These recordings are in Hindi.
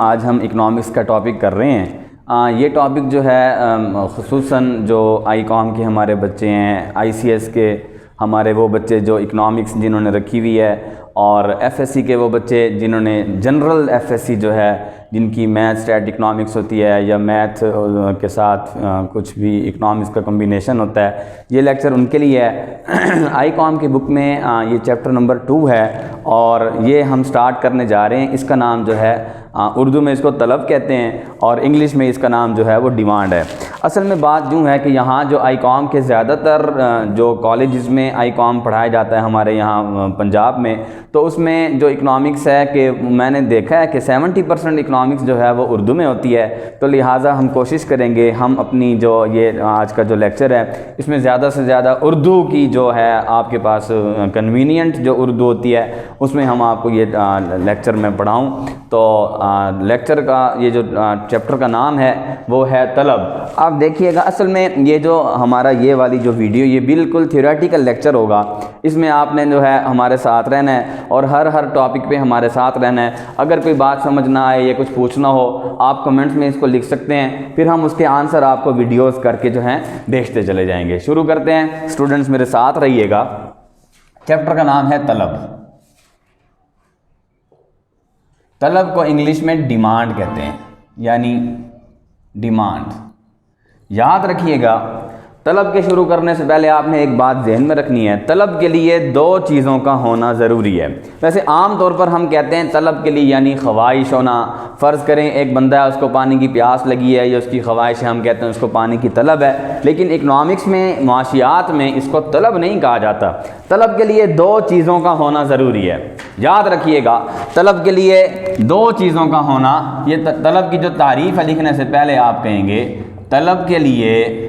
आज हम इकनॉमिक्स का टॉपिक कर रहे हैं। ये टॉपिक जो है ख़ुसूसन जो आईकॉम के हमारे बच्चे हैं, आईसीएस के हमारे वो बच्चे जो इकनॉमिक्स जिन्होंने रखी हुई है, और एफएससी के वो बच्चे जिन्होंने जनरल एफएससी जो है, जिनकी मैथ स्टैट इकनॉमिक्स होती है या मैथ के साथ कुछ भी इकनॉमिक्स का कॉम्बिनेशन होता है, ये लेक्चर उनके लिए है। आईकॉम की बुक में ये चैप्टर नंबर 2 है और ये हम स्टार्ट करने जा रहे हैं। इसका नाम जो है उर्दू में इसको तलब कहते हैं और इंग्लिश में इसका नाम जो है वो डिमांड है। असल में बात यूँ है कि यहाँ जो आईकॉम के ज़्यादातर जो कॉलेजेस में आईकॉम पढ़ाया जाता है हमारे यहाँ पंजाब में, तो उसमें जो इकनॉमिक्स है कि मैंने देखा है कि 70% इकनॉमिक्स जो है वो उर्दू में होती है। तो लिहाजा हम कोशिश करेंगे हम अपनी जो ये आज का जो लेक्चर है इसमें ज़्यादा से ज़्यादा उर्दू की जो है आपके पास कन्वीनियंट जो उर्दू होती है उसमें हम आपको ये लेक्चर में पढ़ाऊँ। तो लेक्चर का ये जो चैप्टर का नाम है वो है तलब। आप देखिएगा, असल में ये जो हमारा ये वाली जो वीडियो ये बिल्कुल थ्योरेटिकल लेक्चर होगा। इसमें आपने जो है हमारे साथ रहना है और हर टॉपिक पे हमारे साथ रहना है। अगर कोई बात समझ ना आए या कुछ पूछना हो आप कमेंट्स में इसको लिख सकते हैं, फिर हम उसके आंसर आपको वीडियोज़ करके जो हैं भेजते चले जाएंगे। शुरू करते हैं, स्टूडेंट्स मेरे साथ रहिएगा। चैप्टर का नाम है तलब। तलब को इंग्लिश में डिमांड कहते हैं, यानी डिमांड। याद रखिएगा, तलब के शुरू करने से पहले आपने एक बात जहन में रखनी है, तलब के लिए 2 चीज़ों का होना ज़रूरी है। वैसे आम तौर पर हम कहते हैं तलब के लिए यानी ख्वाहिश होना। फ़र्ज़ करें एक बंदा है, उसको पानी की प्यास लगी है या उसकी ख्वाहिश है, हम कहते हैं उसको पानी की तलब है। लेकिन इकनॉमिक्स में, माशियात में इसको तलब नहीं कहा जाता। तलब के लिए 2 चीज़ों का होना ज़रूरी है। याद रखिएगा, तलब के लिए 2 चीज़ों का होना। ये तलब की जो तारीफ़ है लिखने से पहले आप कहेंगे तलब के लिए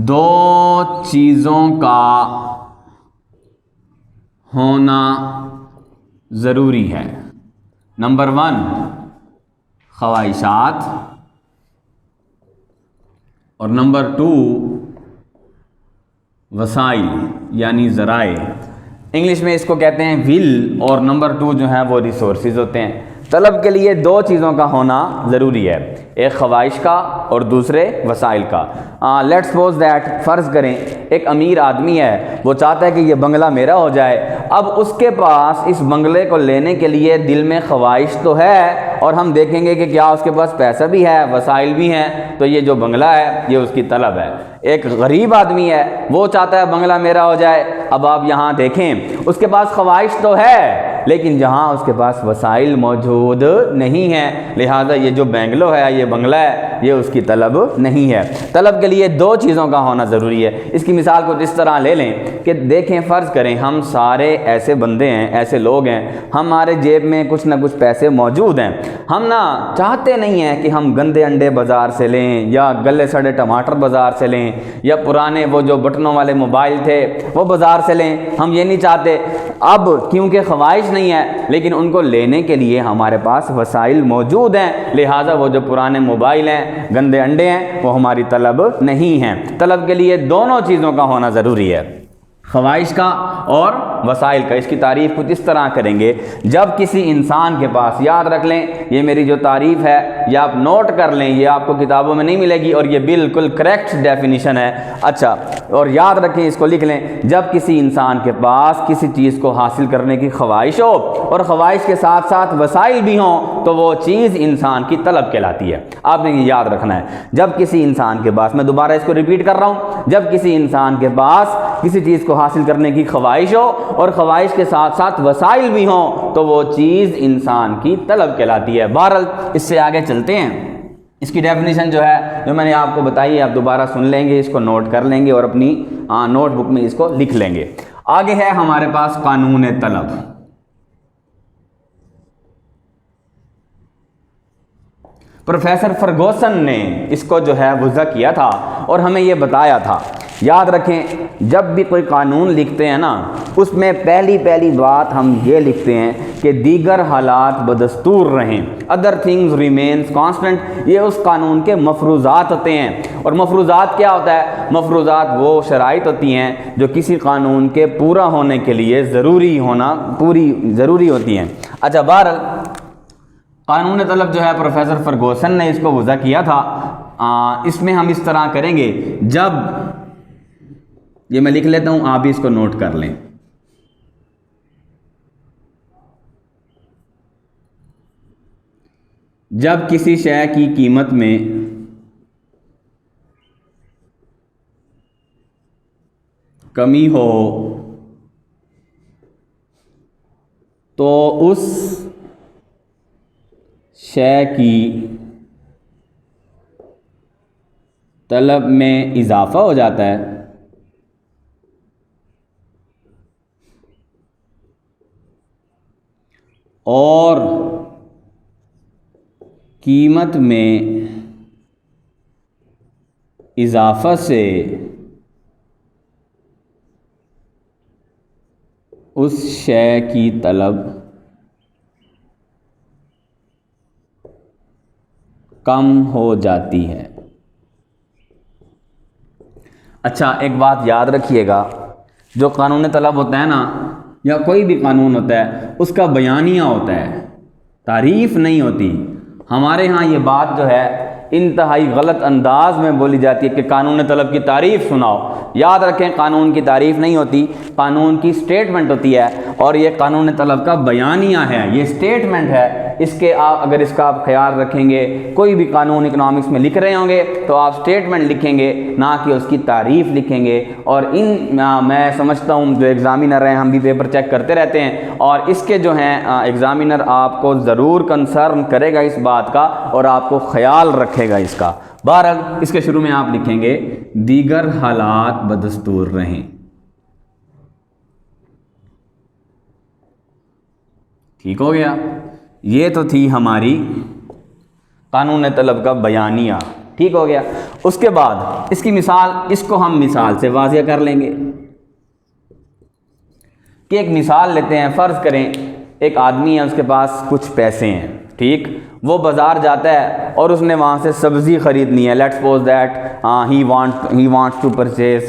2 चीज़ों का होना ज़रूरी है। नंबर 1 ख्वाहिशात और नंबर 2 वसाइल यानी ज़राए। इंग्लिश में इसको कहते हैं विल, और नंबर 2 जो है वो रिसोर्सेज होते हैं। तलब के लिए 2 चीज़ों का होना ज़रूरी है, एक ख्वाहिश का और दूसरे वसाइल का। लेट्स सपोज दैट, फ़र्ज़ करें एक अमीर आदमी है, वो चाहता है कि ये बंगला मेरा हो जाए। अब उसके पास इस बंगले को लेने के लिए दिल में ख्वाहिश तो है और हम देखेंगे कि क्या उसके पास पैसा भी है, वसाइल भी हैं, तो ये जो बंगला है ये उसकी तलब है। एक गरीब आदमी है, वो चाहता है बंगला मेरा हो जाए। अब आप यहाँ देखें, उसके पास ख्वाहिश तो है लेकिन जहाँ उसके पास वसाइल मौजूद नहीं है, लिहाजा ये जो बेंगलो है, ये बंगला है, ये उसकी तलब नहीं है। तलब के लिए 2 चीज़ों का होना ज़रूरी है। इसकी मिसाल को इस तरह ले लें कि देखें, फ़र्ज़ करें हम सारे ऐसे बंदे हैं, ऐसे लोग हैं, हमारे जेब में कुछ ना कुछ पैसे मौजूद हैं। हम ना चाहते नहीं हैं कि हम गंदे अंडे बाज़ार से लें या गले सड़े टमाटर बाज़ार से लें या पुराने वो जो बटनों वाले मोबाइल थे वो बाज़ार से लें। हम ये नहीं चाहते। अब क्योंकि ख्वाहिश नहीं है लेकिन उनको लेने के लिए हमारे पास वसाइल मौजूद हैं, लिहाजा वो जो पुराने मोबाइल हैं, गंदे अंडे हैं, वो हमारी तलब नहीं हैं। तलब के लिए दोनों चीज़ों का होना ज़रूरी है, ख्वाहिश का और वसाइल का। इसकी तारीफ़ कुछ इस तरह करेंगे, जब किसी इंसान के पास, याद रख लें ये मेरी जो तारीफ़ है ये आप नोट कर लें, ये आपको किताबों में नहीं मिलेगी और ये बिल्कुल करेक्ट डेफिनेशन है। अच्छा, और याद रखें, इसको लिख लें, जब किसी इंसान के पास किसी चीज़ को हासिल करने की ख्वाहिश हो और ख्वाहिश के साथ साथ वसाइल भी हों तो वो चीज़ इंसान की तलब कहलाती है। आपने ये याद रखना है, जब किसी इंसान के पास, मैं दोबारा इसको रिपीट कर रहा हूँ, जब किसी इंसान के पास किसी चीज़ को हासिल करने की ख्वाहिश हो और ख्वाहिश के साथ साथ वसाइल भी हों तो वो चीज़ इंसान की तलब कहलाती है। बहरहाल इससे आगे चलते हैं। इसकी डेफिनेशन जो है जो मैंने आपको बताई आप दोबारा सुन लेंगे, इसको नोट कर लेंगे और अपनी नोटबुक में इसको लिख लेंगे। आगे है हमारे पास कानून तलब। प्रोफेसर फर्गूसन ने इसको जो है वज़ा किया था और हमें ये बताया था। याद रखें, जब भी कोई कानून लिखते हैं ना, उसमें पहली बात हम ये लिखते हैं कि दीगर हालात बदस्तूर रहें, अदर थिंग्स रिमेन्स कांस्टेंट। ये उस कानून के मफरूज़ात होते हैं। और मफरूज़ात क्या होता है? मफरूज़ात वो शराइत होती हैं जो किसी कानून के पूरा होने के लिए ज़रूरी होती हैं। अच्छा, बहरहाल कानून तलब जो है प्रोफेसर फर्गूसन ने इसको वज़ा किया था। इसमें हम इस तरह करेंगे, जब ये मैं लिख लेता हूँ, आप भी इसको नोट कर लें। जब किसी शय की कीमत में कमी हो तो उस शय की तलब में इजाफा हो जाता है और कीमत में इजाफा से उस शय की तलब कम हो जाती है। अच्छा, एक बात याद रखिएगा, जो कानून तलब होता है ना, या कोई भी कानून होता है, उसका बयानिया होता है, तारीफ़ नहीं होती। हमारे यहाँ ये बात जो है इंतहाई गलत अंदाज में बोली जाती है कि कानून तलब की तारीफ़ सुनाओ। याद रखें, कानून की तारीफ़ नहीं होती, कानून की स्टेटमेंट होती है, और ये कानून तलब का बयानिया है, ये स्टेटमेंट है। इसके आप अगर इसका आप ख्याल रखेंगे, कोई भी कानून इकोनॉमिक्स में लिख रहे होंगे तो आप स्टेटमेंट लिखेंगे, ना कि उसकी तारीफ़ लिखेंगे। और मैं समझता हूँ जो एग्ज़ामिनर हैं, हम भी पेपर चेक करते रहते हैं, और इसके जो हैं एग्ज़ामिनर आपको ज़रूर कंसर्न करेगा इस बात का, और आपको ख्याल रखेगा इसका। बहरहाल इसके शुरू में आप लिखेंगे दीगर हालात बदस्तूर रहें। ठीक हो गया। ये तो थी हमारी कानून तलब का बयानिया। ठीक हो गया। उसके बाद इसकी मिसाल, इसको हम मिसाल से वाज़िया कर लेंगे कि एक मिसाल लेते हैं। फ़र्ज़ करें एक आदमी है, उसके पास कुछ पैसे हैं, ठीक, वो बाज़ार जाता है और उसने वहाँ से सब्ज़ी ख़रीदनी है। Let's suppose that he wants to purchase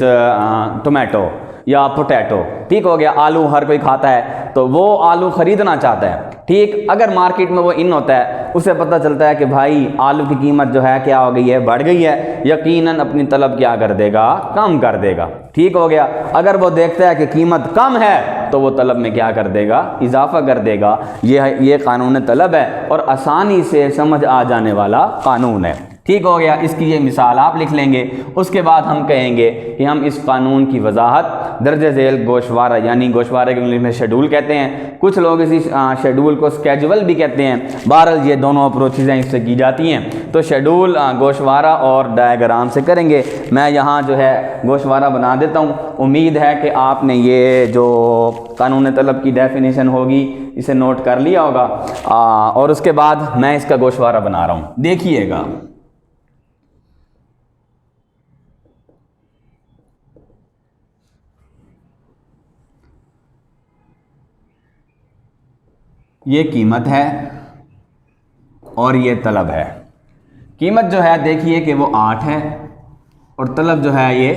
tomato या पोटैटो। ठीक हो गया। आलू हर कोई खाता है, तो वो आलू ख़रीदना चाहता है। ठीक, अगर मार्केट में वो इन होता है, उसे पता चलता है कि भाई आलू की कीमत जो है क्या हो गई है, बढ़ गई है, यकीनन अपनी तलब क्या कर देगा, कम कर देगा। ठीक हो गया। अगर वो देखता है कि कीमत कम है तो वो तलब में क्या कर देगा, इजाफा कर देगा। ये कानून तलब है और आसानी से समझ आ जाने वाला कानून है। ठीक हो गया। इसकी ये मिसाल आप लिख लेंगे। उसके बाद हम कहेंगे कि हम इस कानून की वजाहत दर्ज झेल गोशवारा, यानी गोशवारे के इंग्लिश में शेड्यूल कहते हैं, कुछ लोग इसी शेड्यूल को स्केजुअल भी कहते हैं। बहरहाल ये दोनों अप्रोचेज़ हैं, इससे की जाती हैं। तो शेड्यूल गोशवारा और डायग्राम से करेंगे। मैं यहाँ जो है गोशवारा बना देता हूँ। उम्मीद है कि आपने ये जो कानून तलब की डेफिनेशन होगी इसे नोट कर लिया होगा। और उसके बाद मैं इसका गोशवारा बना रहा हूँ, देखिएगा। ये कीमत है और ये तलब है। कीमत जो है देखिए कि वो 8 है और तलब जो है ये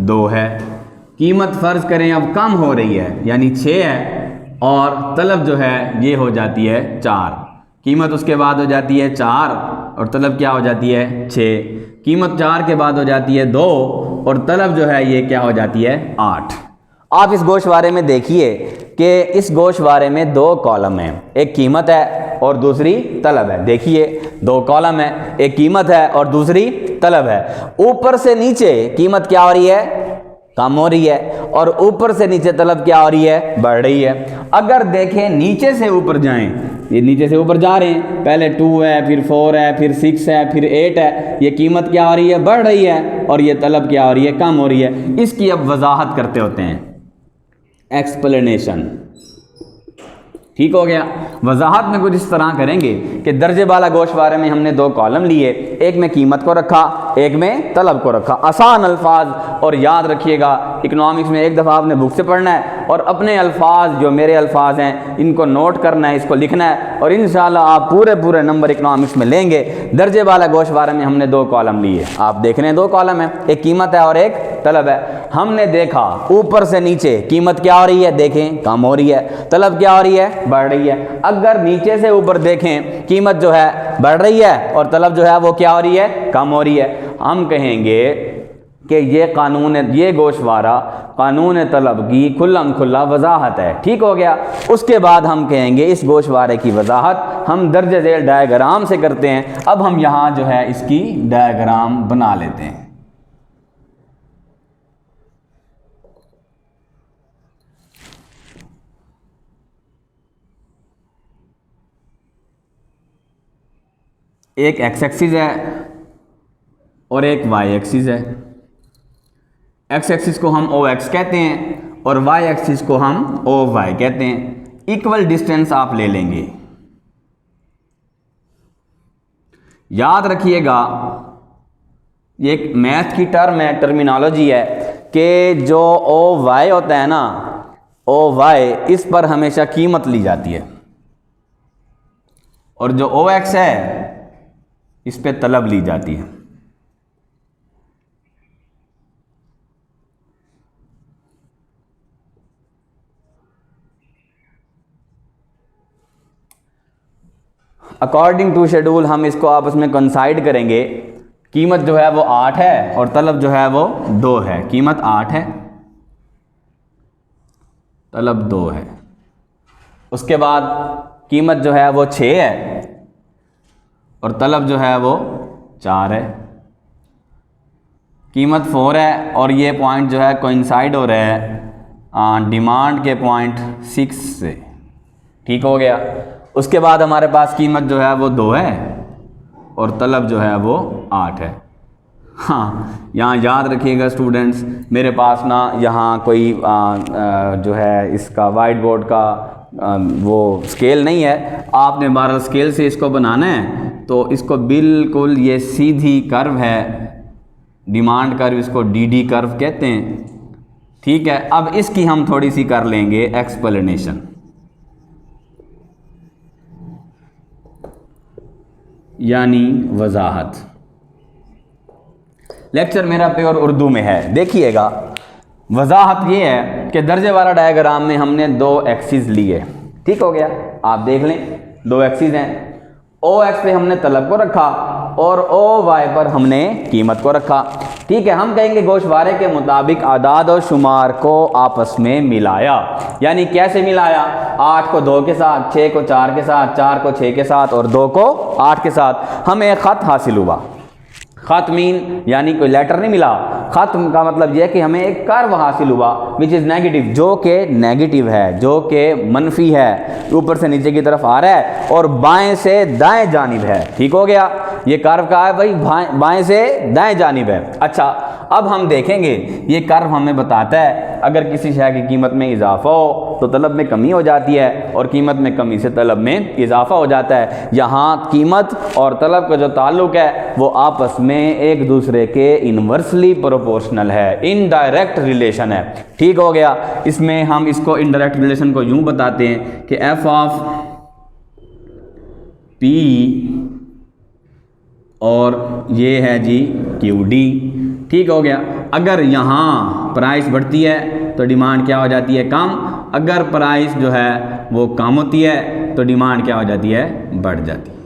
2 है। कीमत फ़र्ज़ करें अब कम हो रही है, यानी 6 है, और तलब जो है ये हो जाती है 4। कीमत उसके बाद हो जाती है 4 और तलब क्या हो जाती है 6। कीमत 4 के बाद हो जाती है 2 और तलब जो है ये क्या हो जाती है 8। आप इस गोशवारे में देखिए कि इस गोशवारे में 2 कॉलम हैं, एक कीमत है और दूसरी तलब है। देखिए 2 कॉलम है, एक कीमत है और दूसरी तलब है। ऊपर से नीचे कीमत क्या हो रही है, कम हो रही है, और ऊपर से नीचे तलब क्या हो रही है, बढ़ रही है। अगर देखें नीचे से ऊपर जाएं, ये नीचे से ऊपर जा रहे हैं, पहले 2 है, फिर 4 है, फिर 6 है, फिर 8 है। ये कीमत क्या हो रही है, बढ़ रही है, और ये तलब क्या हो रही है, कम हो रही है। इसकी अब वजाहत करते होते हैं, एक्सप्लेनेशन। ठीक हो गया। वजाहत में कुछ इस तरह करेंगे कि दर्जे वाला गोशवारे में हमने 2 कॉलम लिए, एक में कीमत को रखा, एक में तलब को रखा। आसान अल्फाज, और याद रखिएगा इकोनॉमिक्स में एक दफ़ा आपने बुक से पढ़ना है और अपने अल्फाज, जो मेरे अल्फाज हैं, इनको नोट करना है, इसको लिखना है, और इंशाल्लाह आप पूरे नंबर इकोनॉमिक्स में लेंगे। दर्जे वाला गोशवारे में हमने 2 कॉलम लिए, आप देख रहे हैं 2 कॉलम है, एक कीमत है और एक तलब है। हमने देखा ऊपर से नीचे कीमत क्या हो रही है, देखें कम हो रही है, तलब क्या हो रही है, बढ़ रही है। अगर नीचे से ऊपर देखें कीमत जो है बढ़ रही है और तलब जो है वो क्या हो रही है, कम हो रही है। हम कहेंगे कि ये कानून, ये गोशवारा कानून तलब की खुल्लम खुल्ला वजाहत है। ठीक हो गया। उसके बाद हम कहेंगे इस गोशवारे की वजाहत हम दर्ज झेल डायग्राम से करते हैं। अब हम यहाँ जो है इसकी डायग्राम बना लेते हैं। एक एक्स एक्सिस है और एक वाई एक्सिस है। एक्स एक्सिस को हम ओ एक्स कहते हैं और वाई एक्सिस को हम ओ वाई कहते हैं। इक्वल डिस्टेंस आप ले लेंगे। याद रखिएगा ये एक मैथ की टर्म है, टर्मिनोलॉजी है कि जो ओ वाई होता है ना, ओ वाई, इस पर हमेशा कीमत ली जाती है और जो ओ एक्स है इस पे तलब ली जाती है। अकॉर्डिंग टू शेड्यूल हम इसको आपस में कंसाइड करेंगे। कीमत जो है वो 8 है और तलब जो है वो 2 है। कीमत 8 है, तलब 2 है। उसके बाद कीमत जो है वो 6 है और तलब जो है वो 4 है। कीमत 4 है और ये पॉइंट जो है कोइंसाइड हो रहा है डिमांड के पॉइंट 6 से। ठीक हो गया। उसके बाद हमारे पास कीमत जो है वो 2 है और तलब जो है वो 8 है। हाँ, यहाँ याद रखिएगा स्टूडेंट्स, मेरे पास ना यहाँ कोई जो है इसका वाइट बोर्ड का वो स्केल नहीं है। आपने 12 स्केल से इसको बनाना है तो इसको बिल्कुल ये सीधी कर्व है, डिमांड कर्व, इसको डीडी कर्व कहते हैं। ठीक है। अब इसकी हम थोड़ी सी कर लेंगे एक्सप्लेनेशन, यानी वजाहत। लेक्चर मेरा प्योर उर्दू में है। देखिएगा वजाहत ये है कि दर्जे वाला डायग्राम में हमने 2 एक्सिस लिए। ठीक हो गया। आप देख लें 2 एक्सिस हैं। ओ एक्स पे हमने तलब को रखा और ओ वाई पर हमने कीमत को रखा। ठीक है। हम कहेंगे गोशवारे के मुताबिक आदाद और शुमार को आपस में मिलाया। यानी कैसे मिलाया? 8 को 2 के साथ, 6 को 4 के साथ, 4 को 6 के साथ और 2 को 8 के साथ हमें एक ख़त हासिल हुआ। ख़त मीन यानी कोई लेटर नहीं मिला। ख़त का मतलब यह कि हमें एक कर्व हासिल हुआ विच इज़ नेगेटिव, जो कि नेगेटिव है, जो कि मनफी है, ऊपर से नीचे की तरफ आ रहा है और बाएं से दाएं जानिब है। ठीक हो गया। ये कर्व का है भाई, बाएं से दाएं जानिब है। अच्छा, अब हम देखेंगे ये कर्व हमें बताता है अगर किसी शय की कीमत में इजाफा हो तो तलब में कमी हो जाती है और कीमत में कमी से तलब में इजाफा हो जाता है। यहाँ कीमत और तलब का जो ताल्लुक है वो आपस में एक दूसरे के इनवर्सली प्रोपोर्शनल है, इनडायरेक्ट रिलेशन है। ठीक हो गया। इसमें हम इसको इनडायरेक्ट रिलेशन को यूं बताते हैं कि एफ ऑफ पी और ये है जी क्यू डी। ठीक हो गया। अगर यहाँ प्राइस बढ़ती है तो डिमांड क्या हो जाती है? कम। अगर प्राइस जो है वो कम होती है तो डिमांड क्या हो जाती है? बढ़ जाती है।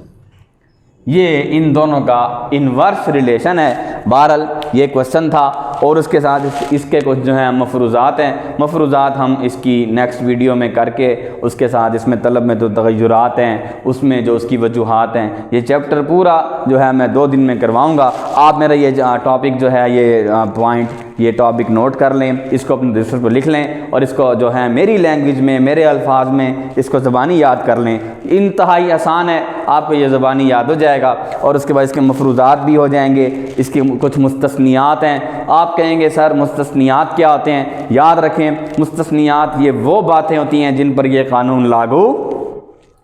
ये इन दोनों का इनवर्स रिलेशन है। बहरहाल ये क्वेश्चन था और उसके साथ इसके कुछ जो है मफरूज़ात हैं। मफरूज़ात हम इसकी नेक्स्ट वीडियो में करके उसके साथ इसमें तलब में जो तग़य्युरात हैं उसमें जो उसकी वजूहात हैं, ये चैप्टर पूरा जो है मैं 2 दिन में करवाऊँगा। आप मेरा ये टॉपिक जो है ये पॉइंट, ये टॉपिक नोट कर लें, इसको अपने रजिस्टर पर लिख लें और इसको जो है मेरी लैंग्वेज में, मेरे अल्फाज में इसको ज़बानी याद कर लें। इंतहाई आसान है, आपको ये ज़बानी याद हो जाएगा और उसके बाद इसके मफरूज़ात भी हो जाएंगे। इसके कुछ मुस्तस्नियात हैं। आप कहेंगे सर मुस्तस्नियात क्या होते हैं? याद रखें, मुस्तस्नियात ये वो बातें होती हैं जिन पर यह कानून लागू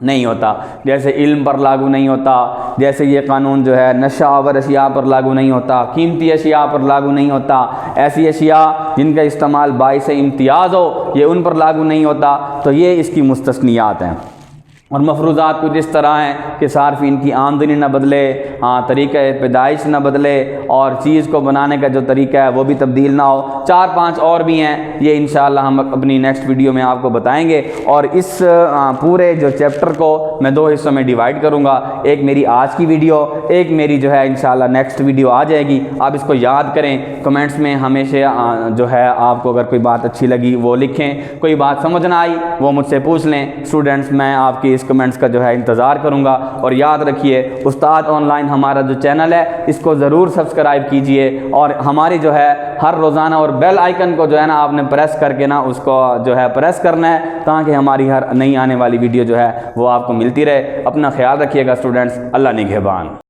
नहीं होता। जैसे इल्म पर लागू नहीं होता, जैसे ये कानून जो है नशा आवर अशिया पर लागू नहीं होता, कीमती अशिया पर लागू नहीं होता, ऐसी अशिया जिनका इस्तेमाल बाइस इम्तियाज़ हो ये उन पर लागू नहीं होता। तो ये इसकी मुस्तस्नियात हैं। और मफरूज़ात कुछ इस तरह हैं कि सार्फिन की आमदनी ना बदले, हाँ तरीक़ा पैदाइश ना बदले, और चीज़ को बनाने का जो तरीका है वो भी तब्दील ना हो। 4-5 और भी हैं, ये इंशाअल्लाह हम अपनी नेक्स्ट वीडियो में आपको बताएंगे। और इस पूरे जो चैप्टर को मैं 2 हिस्सों में डिवाइड करूँगा, एक मेरी आज की वीडियो, एक मेरी जो है इंशाअल्लाह नेक्स्ट वीडियो आ जाएगी। आप इसको याद करें, कमेंट्स में हमेशा जो है आपको अगर कोई बात अच्छी लगी वो लिखें, कोई बात समझ ना आई वो मुझसे पूछ लें। स्टूडेंट्स, मैं आपकी कमेंट्स का जो है इंतज़ार करूंगा। और याद रखिए, उस्ताद ऑनलाइन हमारा जो चैनल है इसको ज़रूर सब्सक्राइब कीजिए, और हमारी जो है हर रोज़ाना और बेल आइकन को जो है ना आपने प्रेस करके ना उसको जो है प्रेस करना है, ताकि हमारी हर नई आने वाली वीडियो जो है वो आपको मिलती रहे। अपना ख्याल रखिएगा स्टूडेंट्स, अल्लाह निगहबान।